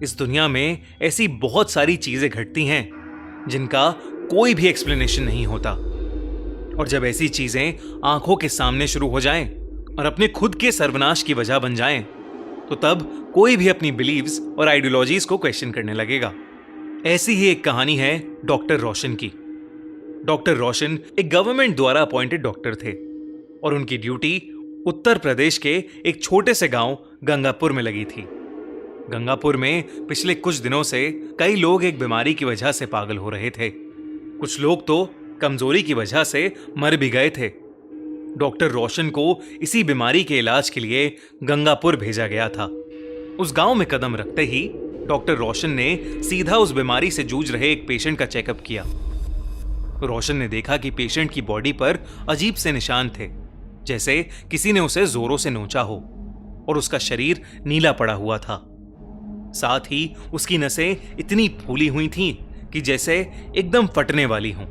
इस दुनिया में ऐसी बहुत सारी चीजें घटती हैं जिनका कोई भी एक्सप्लेनेशन नहीं होता। और जब ऐसी चीजें आंखों के सामने शुरू हो जाएं और अपने खुद के सर्वनाश की वजह बन जाएं, तो तब कोई भी अपनी बिलीव्स और आइडियोलॉजीज को क्वेश्चन करने लगेगा। ऐसी ही एक कहानी है डॉक्टर रोशन की। डॉक्टर रोशन एक गवर्नमेंट द्वारा अपॉइंटेड डॉक्टर थे और उनकी ड्यूटी उत्तर प्रदेश के एक छोटे से गांव गंगापुर में लगी थी। गंगापुर में पिछले कुछ दिनों से कई लोग एक बीमारी की वजह से पागल हो रहे थे। कुछ लोग तो कमजोरी की वजह से मर भी गए थे। डॉक्टर रोशन को इसी बीमारी के इलाज के लिए गंगापुर भेजा गया था। उस गांव में कदम रखते ही डॉक्टर रोशन ने सीधा उस बीमारी से जूझ रहे एक पेशेंट का चेकअप किया। रोशन ने देखा कि पेशेंट की बॉडी पर अजीब से निशान थे, जैसे किसी ने उसे जोरों से नोचा हो, और उसका शरीर नीला पड़ा हुआ था। साथ ही उसकी नसें इतनी फूली हुई थीं कि जैसे एकदम फटने वाली हों।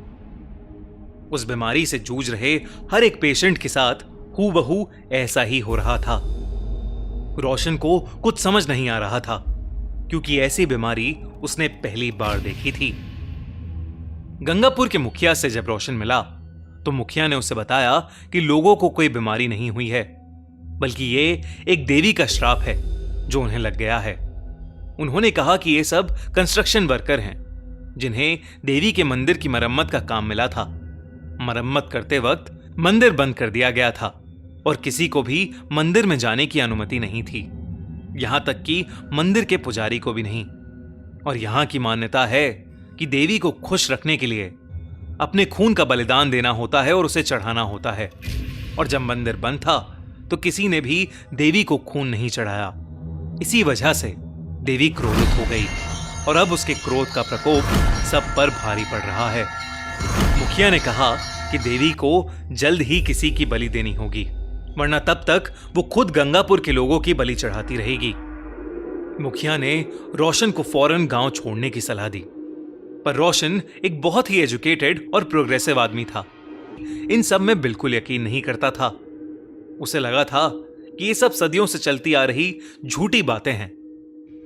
उस बीमारी से जूझ रहे हर एक पेशेंट के साथ हूबहू ऐसा ही हो रहा था। रोशन को कुछ समझ नहीं आ रहा था, क्योंकि ऐसी बीमारी उसने पहली बार देखी थी। गंगापुर के मुखिया से जब रोशन मिला तो मुखिया ने उसे बताया कि लोगों को कोई बीमारी नहीं हुई है, बल्कि ये एक देवी का श्राप है जो उन्हें लग गया है। उन्होंने कहा कि ये सब कंस्ट्रक्शन वर्कर हैं जिन्हें देवी के मंदिर की मरम्मत का काम मिला था। मरम्मत करते वक्त मंदिर बंद कर दिया गया था और किसी को भी मंदिर में जाने की अनुमति नहीं थी, यहां तक कि मंदिर के पुजारी को भी नहीं। और यहां की मान्यता है कि देवी को खुश रखने के लिए अपने खून का बलिदान देना होता है और उसे चढ़ाना होता है। और जब मंदिर बंद था तो किसी ने भी देवी को खून नहीं चढ़ाया। इसी वजह से देवी क्रोधित हो गई और अब उसके क्रोध का प्रकोप सब पर भारी पड़ रहा है। मुखिया ने कहा कि देवी को जल्द ही किसी की बलि देनी होगी, वरना तब तक वो खुद गंगापुर के लोगों की बलि चढ़ाती रहेगी। मुखिया ने रोशन को फौरन गांव छोड़ने की सलाह दी, पर रोशन एक बहुत ही एजुकेटेड और प्रोग्रेसिव आदमी था। इन सब में बिल्कुल यकीन नहीं करता था। उसे लगा था कि ये सब सदियों से चलती आ रही झूठी बातें हैं।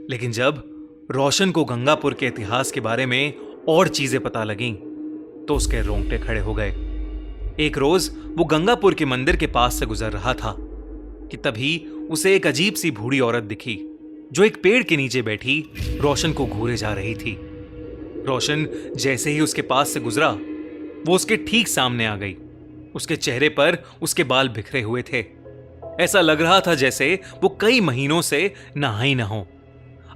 लेकिन जब रोशन को गंगापुर के इतिहास के बारे में और चीजें पता लगीं, तो उसके रोंगटे खड़े हो गए। एक रोज वो गंगापुर के मंदिर के पास से गुजर रहा था कि तभी उसे एक अजीब सी बूढ़ी औरत दिखी जो एक पेड़ के नीचे बैठी रोशन को घूरे जा रही थी। रोशन जैसे ही उसके पास से गुजरा, वो उसके ठीक सामने आ गई। उसके चेहरे पर उसके बाल बिखरे हुए थे। ऐसा लग रहा था जैसे वो कई महीनों से नहा ही न हो।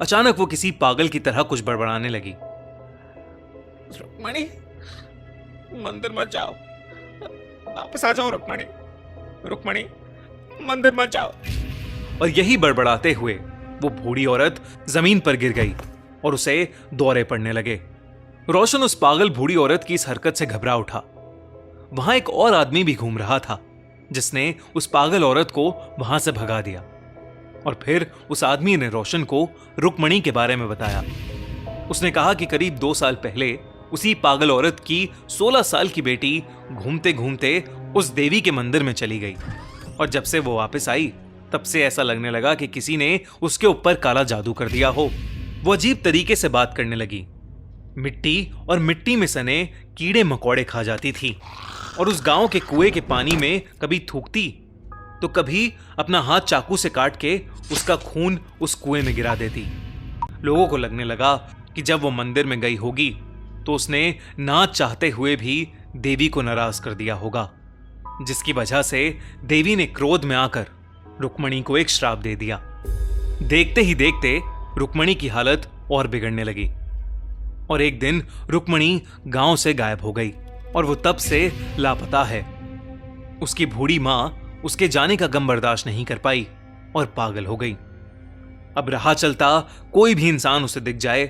अचानक वो किसी पागल की तरह कुछ बड़बड़ाने लगी। रुक्मणी, मंदिर मत जाओ, वापस आ जाओ। रुक्मणी, रुक्मणी, मंदिर मत जाओ। और यही बड़बड़ाते हुए वो बूढ़ी औरत जमीन पर गिर गई और उसे दौरे पड़ने लगे। रोशन उस पागल बूढ़ी औरत की इस हरकत से घबरा उठा। वहां एक और आदमी भी घूम रहा था जिसने उस पागल औरत को वहां से भगा दिया। और फिर उस आदमी ने रोशन को रुक्मणी के बारे में बताया। उसने कहा कि करीब 2 साल पहले उसी पागल औरत की 16 साल की बेटी घूमते घूमते उस देवी के मंदिर में चली गई, और जब से वो वापस आई तब से ऐसा लगने लगा कि किसी ने उसके ऊपर काला जादू कर दिया हो। वो अजीब तरीके से बात करने लगी, मिट्टी और मिट्टी में सने कीड़े मकोड़े खा जाती थी, और उस गांव के कुएं के पानी में कभी थूकती तो कभी अपना हाथ चाकू से काट के उसका खून उस कुएं में गिरा देती। लोगों को लगने लगा कि जब वो मंदिर में गई होगी तो उसने ना चाहते हुए भी देवी को नाराज कर दिया होगा, जिसकी वजह से देवी ने क्रोध में आकर रुक्मणी को एक श्राप दे दिया। देखते ही देखते रुक्मणी की हालत और बिगड़ने लगी और एक दिन रुक्मणी गांव से गायब हो गई और वो तब से लापता है। उसकी बूढ़ी मां उसके जाने का गम बर्दाश्त नहीं कर पाई और पागल हो गई। अब राह चलता कोई भी इंसान उसे दिख जाए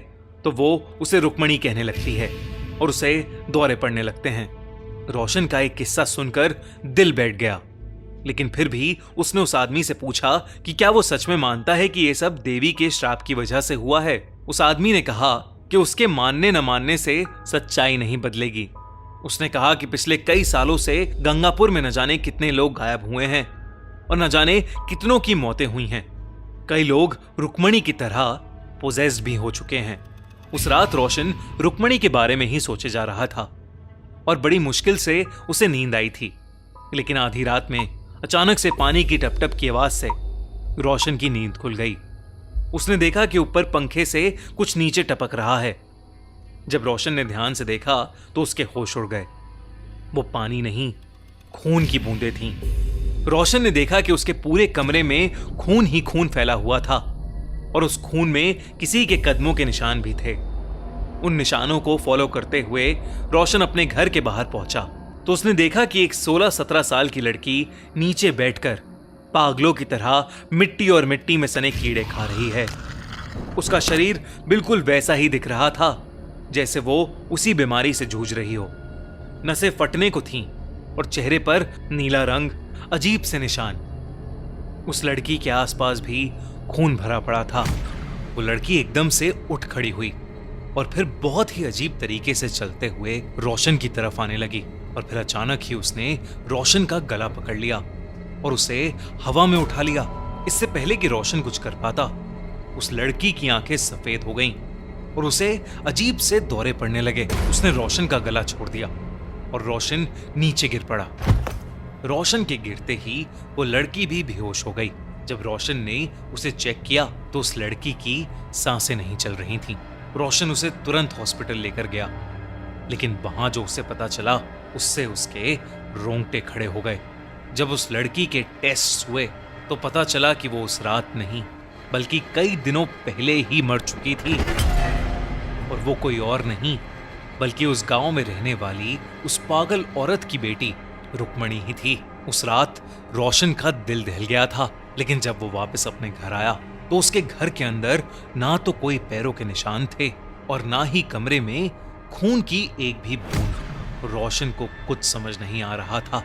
तो वो उसे रुक्मणी कहने लगती है और उसे दौरे पड़ने लगते हैं। रोशन का एक किस्सा सुनकर दिल बैठ गया, लेकिन फिर भी उसने उस आदमी से पूछा कि क्या वो सच में मानता है कि ये सब देवी के श्राप की वजह से हुआ है। उस आदमी ने कहा कि उसके मानने न मानने से सच्चाई नहीं बदलेगी। उसने कहा कि पिछले कई सालों से गंगापुर में न जाने कितने लोग गायब हुए हैं और न जाने कितनों की मौतें हुई हैं। कई लोग रुक्मणी की तरह पोजेस्ड भी हो चुके हैं। उस रात रोशन रुक्मणी के बारे में ही सोचे जा रहा था और बड़ी मुश्किल से उसे नींद आई थी। लेकिन आधी रात में अचानक से पानी की टप-टप की आवाज से रोशन की नींद खुल गई। उसने देखा कि ऊपर पंखे से कुछ नीचे टपक रहा है। जब रोशन ने ध्यान से देखा तो उसके होश उड़ गए। वो पानी नहीं, खून की बूंदें थीं। रोशन ने देखा कि उसके पूरे कमरे में खून ही खून फैला हुआ था और उस खून में किसी के कदमों के निशान भी थे। उन निशानों को फॉलो करते हुए रोशन अपने घर के बाहर पहुंचा तो उसने देखा कि एक 16-17 साल की लड़की नीचे बैठकर पागलों की तरह मिट्टी और मिट्टी में सने कीड़े खा रही है। उसका शरीर बिल्कुल वैसा ही दिख रहा था जैसे वो उसी बीमारी से जूझ रही हो। नसें फटने को थीं और चेहरे पर नीला रंग, अजीब से निशान। उस लड़की के आसपास भी खून भरा पड़ा था। वो लड़की एकदम से उठ खड़ी हुई और फिर बहुत ही अजीब तरीके से चलते हुए रोशन की तरफ आने लगी और फिर अचानक ही उसने रोशन का गला पकड़ लिया और उसे हवा में उठा लिया। इससे पहले कि रोशन कुछ कर पाता, उस लड़की की आंखें सफेद हो गईं और उसे अजीब से दौरे पड़ने लगे। उसने रोशन का गला छोड़ दिया और रोशन नीचे गिर पड़ा। रोशन के गिरते ही वो लड़की भी बेहोश हो गई। जब रोशन ने उसे चेक किया तो उस लड़की की सांसें नहीं चल रही थीं। रोशन उसे तुरंत हॉस्पिटल लेकर गया, लेकिन वहां जो उसे पता चला उससे उसके रोंगटे खड़े हो गए। जब उस लड़की के टेस्ट हुए तो पता चला कि वो उस रात नहीं बल्कि कई दिनों पहले ही मर चुकी थी और वो कोई और नहीं बल्कि उस गांव में रहने वाली उस पागल औरत की बेटी रुक्मणी ही थी। उस रात रोशन का दिल दहल गया था, लेकिन जब वो वापस अपने घर आया तो उसके घर के अंदर ना तो कोई पैरों के निशान थे और ना ही कमरे में खून की एक भी बूंद। रोशन को कुछ समझ नहीं आ रहा था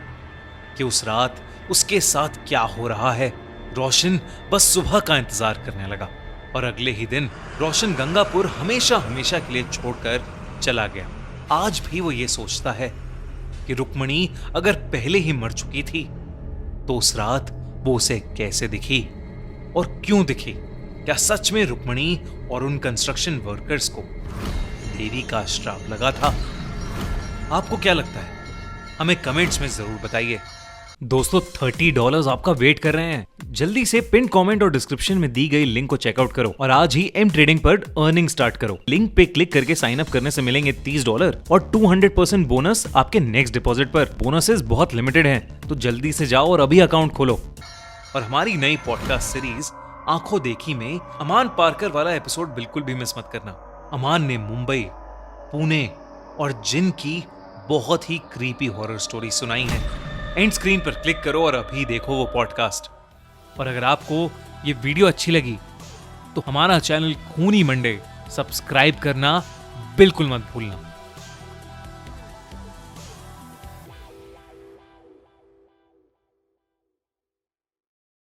कि उस रात उसके साथ क्या हो रहा है। रोशन बस सुबह का इंतजार करने लगा और अगले ही दिन रोशन गंगापुर हमेशा हमेशा के लिए छोड़कर चला गया। आज भी वो ये सोचता है कि रुक्मणी अगर पहले ही मर चुकी थी तो उस रात वो उसे कैसे दिखी और क्यों दिखी। क्या सच में रुक्मणी और उन कंस्ट्रक्शन वर्कर्स को देवी का श्राप लगा था? आपको क्या लगता है? हमें कमेंट्स में जरूर बताइए। दोस्तों, $30 आपका वेट कर रहे हैं। जल्दी से पिन कमेंट और डिस्क्रिप्शन में दी गई लिंक को चेकआउट करो और आज ही एम ट्रेडिंग पर अर्निंग स्टार्ट करो। लिंक पे क्लिक करके साइन अप करने से मिलेंगे $30 और 200% बोनस आपके नेक्स्ट डिपॉजिट पर। बोनसेस बहुत लिमिटेड हैं, तो जल्दी से जाओ और अभी अकाउंट खोलो। और हमारी नई पॉडकास्ट सीरीज आंखों देखी में अमान पारकर वाला एपिसोड बिल्कुल भी मिस मत करना। अमान ने मुंबई, पुणे और जिन की बहुत ही क्रीपी हॉरर स्टोरी सुनाई है। एंड स्क्रीन पर क्लिक करो और अभी देखो वो पॉडकास्ट। और अगर आपको ये वीडियो अच्छी लगी तो हमारा चैनल खूनी मंडे सब्सक्राइब करना बिल्कुल मत भूलना।